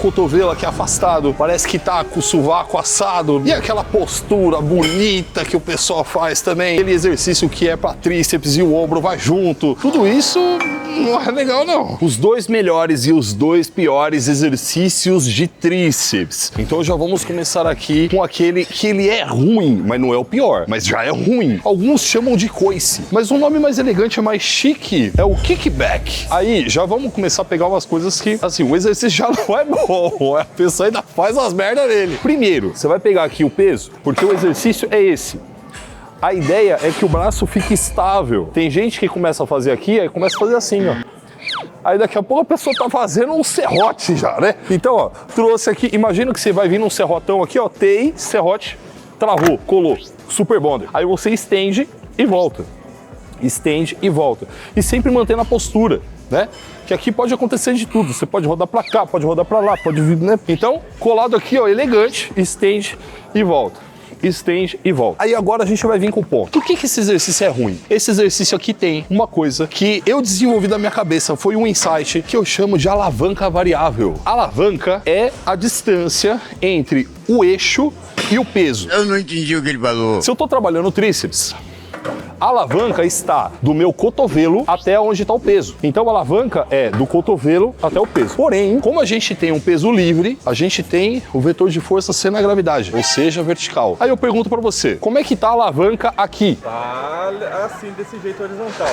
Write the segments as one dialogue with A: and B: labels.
A: cotovelo aqui afastado, parece que tá com o sovaco assado. E aquela postura bonita que o pessoal faz também. Aquele exercício que é para tríceps e o ombro vai junto. Tudo isso não é legal, não. Os dois melhores e os dois piores exercícios de tríceps. Então já vamos começar aqui com aquele que ele é ruim, mas não é o pior, mas já é ruim. Alguns chamam de coice, mas um nome mais elegante, é mais chique, é o kickback. Aí já vamos começar a pegar umas coisas que, assim, o exercício já não é bom, a pessoa ainda faz umas merdas nele. Primeiro, você vai pegar aqui o peso, porque o exercício é esse. A ideia é que o braço fique estável. Tem gente que começa a fazer aqui, aí começa a fazer assim, ó. Aí daqui a pouco a pessoa tá fazendo um serrote já, né? Então, ó, trouxe aqui, imagina que você vai vir num serrotão aqui, ó, TEI, serrote, travou, colou, super bonder. Aí você estende e volta. Estende e volta. E sempre mantendo a postura, né? Que aqui pode acontecer de tudo. Você pode rodar pra cá, pode rodar pra lá, pode vir, né? Então, colado aqui, ó, elegante, estende e volta. Estende e volta. Aí agora a gente vai vir com o ponto. Por que esse exercício é ruim? Esse exercício aqui tem uma coisa que eu desenvolvi da minha cabeça, foi um insight que eu chamo de alavanca variável. Alavanca é a distância entre o eixo e o peso.
B: Eu não entendi o que ele falou.
A: Se eu tô trabalhando tríceps, a alavanca está do meu cotovelo até onde está o peso. Então a alavanca é do cotovelo até o peso. Porém, como a gente tem um peso livre, a gente tem o vetor de força sendo a gravidade, ou seja, vertical. Aí eu pergunto para você, como é que tá a alavanca aqui?
C: Tá assim, desse jeito horizontal.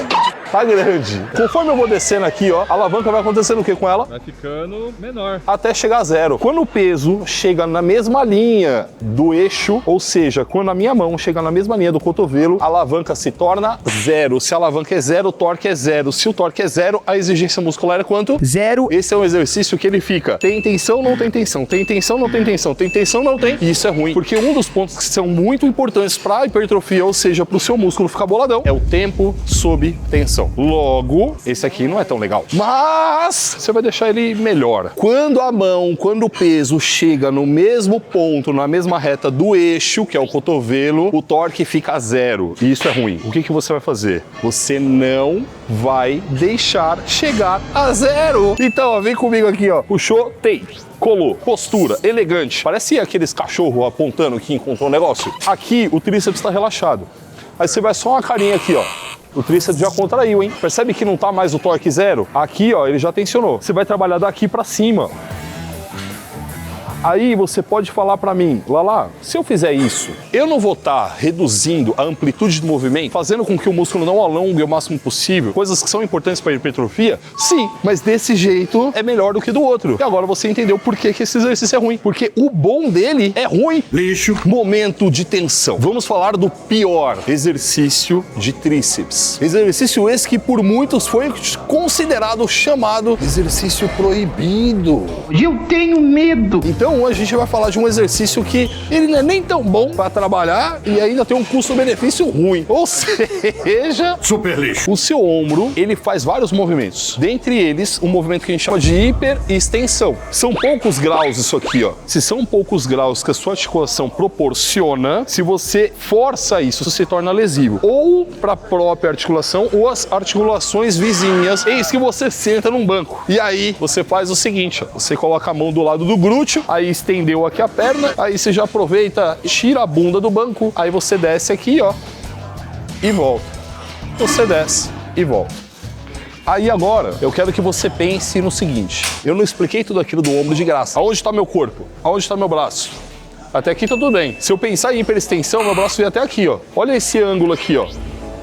A: Tá grande. Conforme eu vou descendo aqui, ó, a alavanca vai acontecendo o que com ela?
C: Vai ficando menor.
A: Até chegar a zero. Quando o peso chega na mesma linha do eixo, ou seja, quando a minha mão chega na mesma linha do cotovelo, a alavanca se torna zero. Se a alavanca é zero, o torque é zero. Se o torque é zero, a exigência muscular é quanto? Zero. Esse é um exercício que ele fica, tem tensão, não tem tensão, tem tensão, não tem tensão, tem tensão, não tem. E isso é ruim, porque um dos pontos que são muito importantes para a hipertrofia, ou seja, para o seu músculo ficar boladão, é o tempo sob tensão. Logo, esse aqui não é tão legal, mas você vai deixar ele melhor. Quando a mão, quando o peso chega no mesmo ponto, na mesma reta do eixo, que é o cotovelo, o torque fica zero. E isso é ruim. O que você vai fazer? Você não vai deixar chegar a zero. Então, ó, vem comigo aqui, ó. Puxou, tem. Colou, postura, elegante. Parece aqueles cachorros apontando que encontrou um negócio. Aqui, o tríceps está relaxado. Aí você vai só uma carinha aqui, ó. O tríceps já contraiu, hein? Percebe que não tá mais o torque zero? Aqui, ó, ele já tensionou. Você vai trabalhar daqui pra cima. Aí você pode falar pra mim, Lala, se eu fizer isso, eu não vou estar reduzindo a amplitude do movimento, fazendo com que o músculo não alongue o máximo possível, coisas que são importantes para a hipertrofia? Sim, mas desse jeito é melhor do que do outro. E agora você entendeu por que esse exercício é ruim. Porque o bom dele é ruim.
B: Lixo.
A: Momento de tensão. Vamos falar do pior exercício de tríceps. Exercício esse que por muitos foi considerado, chamado exercício proibido.
D: Eu tenho medo.
A: Então hoje a gente vai falar de um exercício que ele não é nem tão bom para trabalhar e ainda tem um custo-benefício ruim. Ou seja,
B: Super lixo.
A: o seu ombro, ele faz vários movimentos. Dentre eles, um movimento que a gente chama de hiperextensão. São poucos graus isso aqui, ó. Se são poucos graus que a sua articulação proporciona, se você força isso, se torna lesivo. Ou para a própria articulação ou as articulações vizinhas. Eis que você senta num banco. E aí você faz o seguinte, ó. Você coloca a mão do lado do glúteo, aí estendeu aqui a perna, aí você já aproveita, tira a bunda do banco, aí você desce aqui, ó, e volta. Você desce e volta. Aí agora, eu quero que você pense no seguinte, eu não expliquei tudo aquilo do ombro de graça. Aonde está meu corpo? Aonde está meu braço? Até aqui tá tudo bem. Se eu pensar em hiperextensão, meu braço vem até aqui, ó. Olha esse ângulo aqui, ó.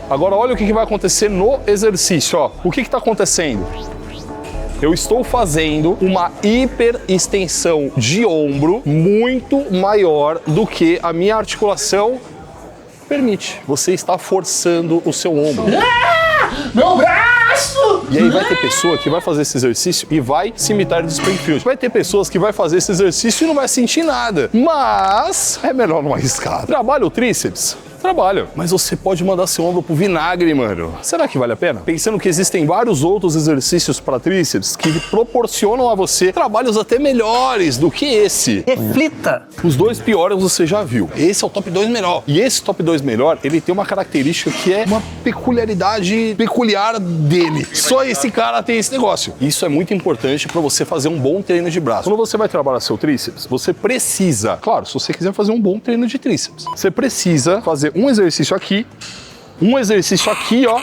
A: Agora olha o que vai acontecer no exercício, ó. O que está acontecendo? Eu estou fazendo uma hiperextensão de ombro muito maior do que a minha articulação permite. Você está forçando o seu ombro.
D: Meu braço!
A: E aí vai ter pessoa que vai fazer esse exercício e vai se imitar de Springfield. Vai ter pessoas que vai fazer esse exercício e não vai sentir nada. Mas é melhor não arriscar. Trabalha o tríceps. trabalha. Mas você pode mandar seu ombro pro vinagre, mano. Será que vale a pena? Pensando que existem vários outros exercícios para tríceps que proporcionam a você trabalhos até melhores do que esse.
B: Reflita!
A: Os dois piores você já viu. Esse é o top 2 melhor. E esse top 2 melhor, ele tem uma característica que é uma peculiaridade peculiar dele. Só esse cara tem esse negócio. Isso é muito importante para você fazer um bom treino de braço. Quando você vai trabalhar seu tríceps, você precisa, claro, se você quiser fazer um bom treino de tríceps, você precisa fazer um exercício aqui, ó,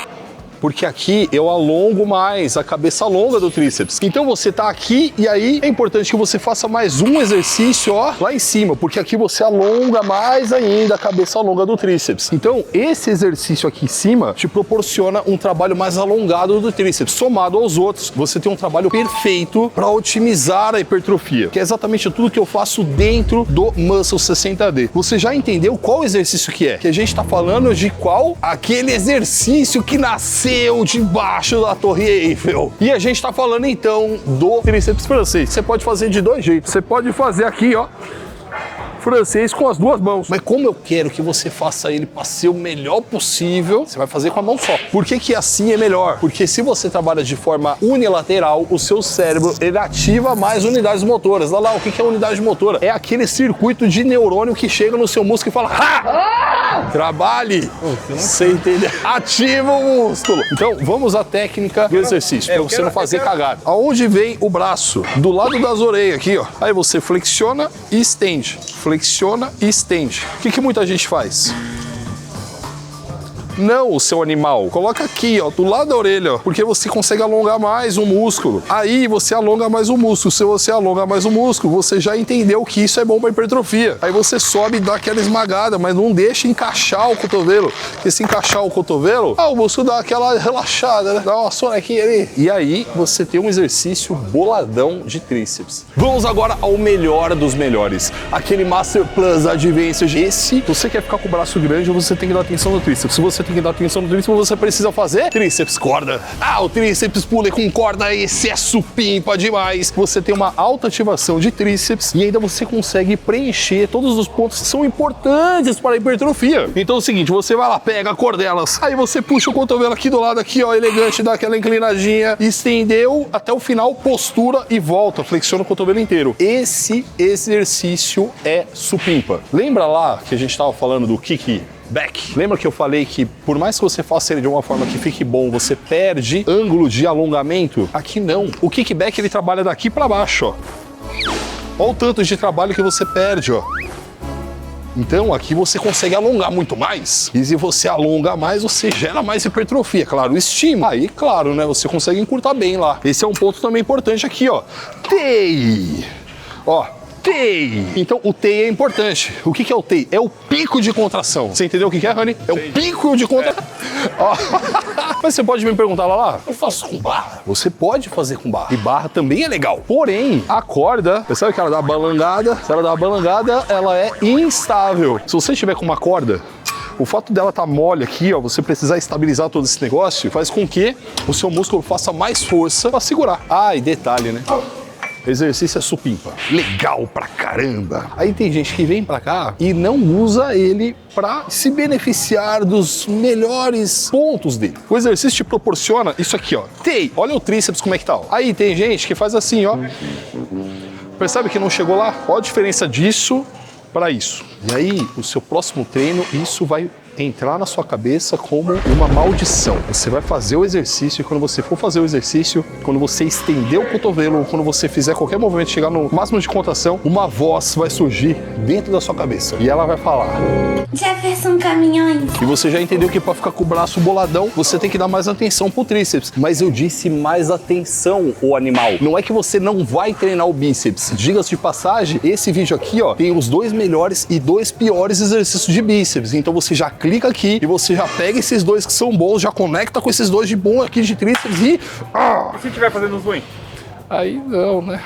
A: porque aqui eu alongo mais a cabeça longa do tríceps. Então você tá aqui e aí é importante que você faça mais um exercício, ó, lá em cima, porque aqui você alonga mais ainda a cabeça longa do tríceps. Então esse exercício aqui em cima te proporciona um trabalho mais alongado do tríceps. Somado aos outros, você tem um trabalho perfeito para otimizar a hipertrofia, que é exatamente tudo que eu faço dentro do Muscle 60D. Você já entendeu qual exercício que é? Que a gente tá falando de qual? Aquele exercício que nasceu debaixo da Torre Eiffel. E a gente tá falando então do tríceps francês. Você pode fazer de dois jeitos. Você pode fazer aqui, ó, francês com as duas mãos. Mas como eu quero que você faça ele para ser o melhor possível, você vai fazer com a mão só. Por que que assim é melhor? Porque se você trabalha de forma unilateral, o seu cérebro, ele ativa mais unidades motoras. Olha lá, o que é unidade motora? É aquele circuito de neurônio que chega no seu músculo e fala: "Ha! Trabalhe!" Você entendeu? Ativa o músculo. Então, vamos à técnica do exercício, para você não fazer cagada. Aonde vem o braço? Do lado das orelhas aqui, ó. Aí você flexiona e estende. Flexiona e estende. O que muita gente faz? Não, o seu animal. Coloca aqui, ó, do lado da orelha, ó, porque você consegue alongar mais o músculo. Aí você alonga mais o músculo. Se você alonga mais o músculo, você já entendeu que isso é bom para hipertrofia. Aí você sobe e dá aquela esmagada, mas não deixa encaixar o cotovelo. Porque se encaixar o cotovelo, o músculo dá aquela relaxada, né? Dá uma sonequinha ali. E aí você tem um exercício boladão de tríceps. Vamos agora ao melhor dos melhores. Aquele Master Plus Advanced. Esse, você quer ficar com o braço grande, você tem que dar atenção no tríceps. Se você tem que dar atenção no tríceps, você precisa fazer tríceps corda. O tríceps pule com corda é excesso pimpa demais. Você tem uma alta ativação de tríceps e ainda você consegue preencher todos os pontos que são importantes para a hipertrofia. Então é o seguinte, você vai lá, pega cordelas, aí você puxa o cotovelo aqui do lado, aqui, ó, elegante, dá aquela inclinadinha, estendeu até o final, postura e volta, flexiona o cotovelo inteiro. Esse exercício é supimpa. Lembra lá que a gente estava falando do kick back? Lembra que eu falei que por mais que você faça ele de uma forma que fique bom, você perde ângulo de alongamento? Aqui não. O kickback ele trabalha daqui para baixo, ó. Olha o tanto de trabalho que você perde, ó. Então aqui você consegue alongar muito mais. E se você alonga mais, você gera mais hipertrofia. Claro, estímulo. Aí, claro, né? Você consegue encurtar bem lá. Esse é um ponto também importante aqui, ó. TEI. Ó. TEI. Então o TEI é importante. O que é o TEI? É o pico de contração. Você entendeu o que é, Rani? É o pico de contração. Mas você pode me perguntar lá, eu faço com barra. Você pode fazer com barra. E barra também é legal. Porém, a corda, você sabe que ela dá uma balangada? Se ela dá uma balangada, ela é instável. Se você tiver com uma corda, o fato dela estar mole aqui, ó, você precisar estabilizar todo esse negócio, faz com que o seu músculo faça mais força para segurar. E detalhe, né? Exercício é supimpa. Legal pra caramba. Aí tem gente que vem pra cá e não usa ele pra se beneficiar dos melhores pontos dele. O exercício te proporciona isso aqui, ó. Olha o tríceps como é que tá, ó. Aí tem gente que faz assim, ó. Percebe que não chegou lá? Olha a diferença disso para isso. E aí, o seu próximo treino, isso vai entrar na sua cabeça como uma maldição. Você vai fazer o exercício e quando você for fazer o exercício, quando você estender o cotovelo, ou quando você fizer qualquer movimento, chegar no máximo de contração, uma voz vai surgir dentro da sua cabeça e ela vai falar:
E: Jefferson Caminhões.
A: E você já entendeu que para ficar com o braço boladão, você tem que dar mais atenção pro tríceps. Mas eu disse mais atenção, ô animal. Não é que você não vai treinar o bíceps. Diga-se de passagem, esse vídeo aqui, ó, tem os 2 melhores e 2 piores exercícios de bíceps. Então você já clica aqui e você já pega esses 2 que são bons, já conecta com esses 2 de bom aqui de tríceps e...
C: E se estiver fazendo zoom?
A: Aí não, né?